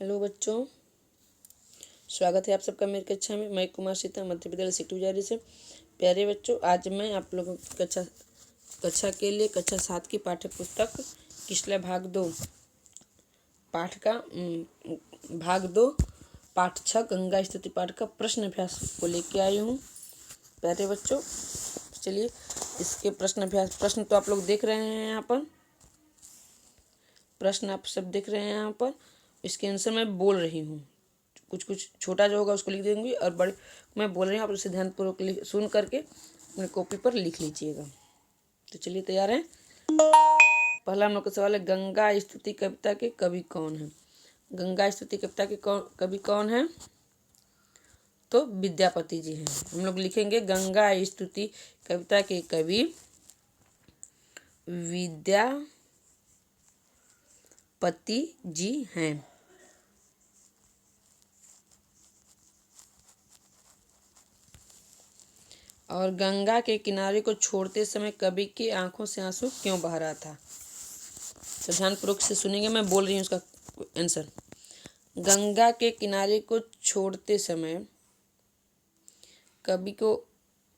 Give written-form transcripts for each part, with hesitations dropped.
Hello बच्चों, स्वागत है आप सबका मेरी कक्षा में। मैं कुमार सीता, मध्य विद्यालय सिटी जारी से। प्यारे बच्चों, आज मैं आप लोगों की कक्षा के लिए कक्षा 7 की पाठ्य पुस्तक किसला भाग 2 पाठ का भाग 2 पाठ 6 गंगा स्तुति पाठ का प्रश्न अभ्यास को लेके आई हूँ। प्यारे बच्चों, चलिए इसके प्रश्न तो आप लोग देख रहे हैं। यहाँ पर प्रश्न आप सब देख रहे हैं। यहाँ पर इसके आंसर मैं बोल रही हूँ। कुछ छोटा जो होगा उसको लिख देंगे और बड़े मैं बोल रही हूँ, आप उसे ध्यानपूर्वक सुन करके अपने कॉपी पर लिख लीजिएगा। तो चलिए तैयार हैं। पहला हम लोग का सवाल है, गंगा स्तुति कविता के कवि कौन है? गंगा स्तुति कविता के कवि कौन है? तो विद्यापति जी हैं। हम लोग लिखेंगे गंगा स्तुति कविता के कवि विद्यापति जी हैं। और गंगा के किनारे को छोड़ते समय कवि की आंखों से आंसू क्यों बह रहा था? तो ध्यानपूर्वक से सुनेंगे, मैं बोल रही हूँ उसका आंसर। गंगा के किनारे को छोड़ते समय कवि को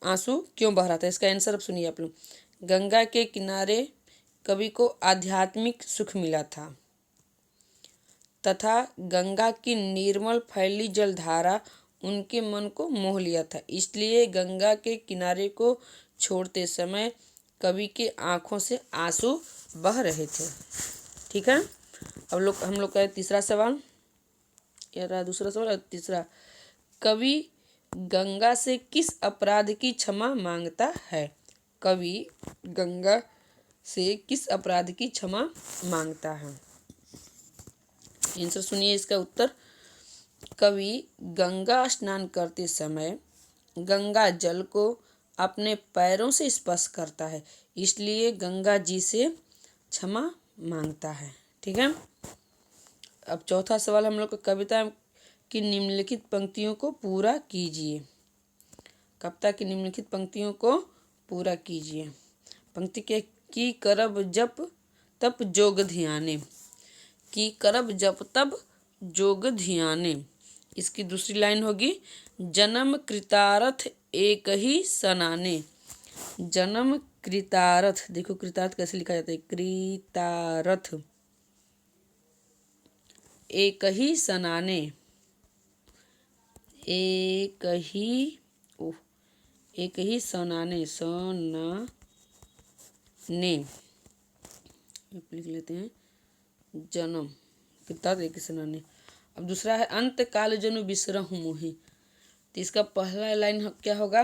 आंसू क्यों बह रहा था, इसका आंसर अब सुनिए आप लोग। गंगा के किनारे कवि को आध्यात्मिक सुख मिला था तथा गंगा की निर्मल फैली जलधारा उनके मन को मोह लिया था, इसलिए गंगा के किनारे को छोड़ते समय कवि के आंखों से आंसू बह रहे थे। ठीक है। अब हम लोग का तीसरा सवाल, यह रहा दूसरा सवाल। और तीसरा, कवि गंगा से किस अपराध की क्षमा मांगता है? कवि गंगा से किस अपराध की क्षमा मांगता है? आंसर सुनिए इसका उत्तर। कवि गंगा स्नान करते समय गंगा जल को अपने पैरों से स्पर्श करता है, इसलिए गंगा जी से क्षमा मांगता है। ठीक है। अब चौथा सवाल हम लोग को, कविता की निम्नलिखित पंक्तियों को पूरा कीजिए। कविता की निम्नलिखित पंक्तियों को पूरा कीजिए। पंक्ति के, की करब जप तप जोग ध्याने, की करब जप तप जोग ध्याने। इसकी दूसरी लाइन होगी, जन्म कृतार्थ एक ही सनाने। जन्म कृतार्थ, देखो कृतार्थ कैसे लिखा जाता है, कृतार्थ एक ही सनाने। एक ही सनाने, सनाने लिख लेते हैं। जन्म कृतार्थ एक ही सनाने। अब दूसरा है, अंत काल जनु बिसरहु मोहि। तो इसका पहला लाइन क्या होगा,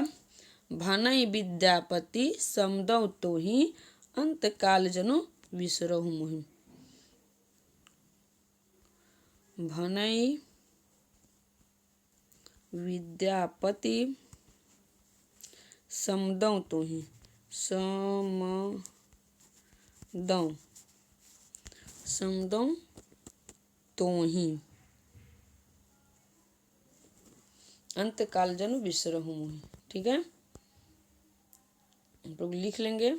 भनई विद्यापति समदौ तोहि अंत काल जनु बिसरहु मोहि। भनई विद्यापति समदौ तोहि, समदौ तोहि अंत काल जनु बिसरहु मोहि। ठीक है, हम लोग लिख लेंगे।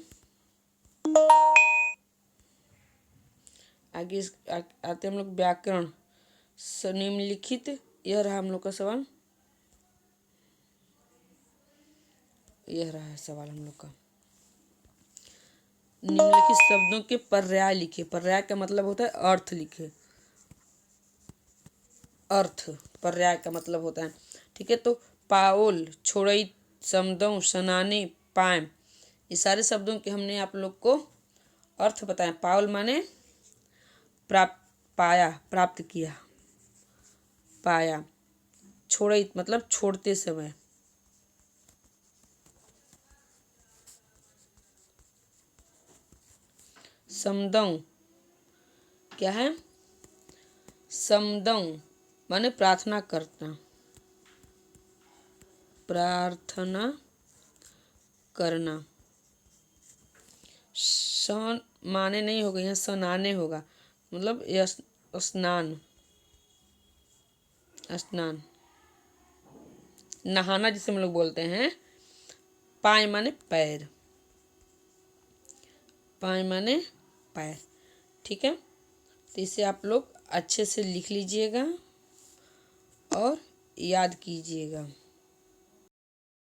आगे आते हम लोग व्याकरण। निम्नलिखित, यह रहा हम लोग का सवाल, यह रहा है सवाल हम लोग का। निम्नलिखित शब्दों के पर्याय लिखे। पर्याय का मतलब होता है अर्थ लिखे। अर्थ पर्याय का मतलब होता है। ठीक है। तो पाओल, छोड़ई, समदौ, सनाने, पाएम, ये सारे शब्दों के हमने आप लोग को अर्थ बताया। पाओल माने पाया, प्राप्त किया, पाया। छोड़ई मतलब छोड़ते समय। समदौ क्या है? समदौ माने प्रार्थना करना, प्रार्थना करना। सन माने नहीं होगा, यहाँ सनाने होगा, मतलब स्नान, स्नान, नहाना जिसे हम लोग बोलते हैं। पाय माने पैर, पाय माने पैर। ठीक है। तो इसे आप लोग अच्छे से लिख लीजिएगा और याद कीजिएगा।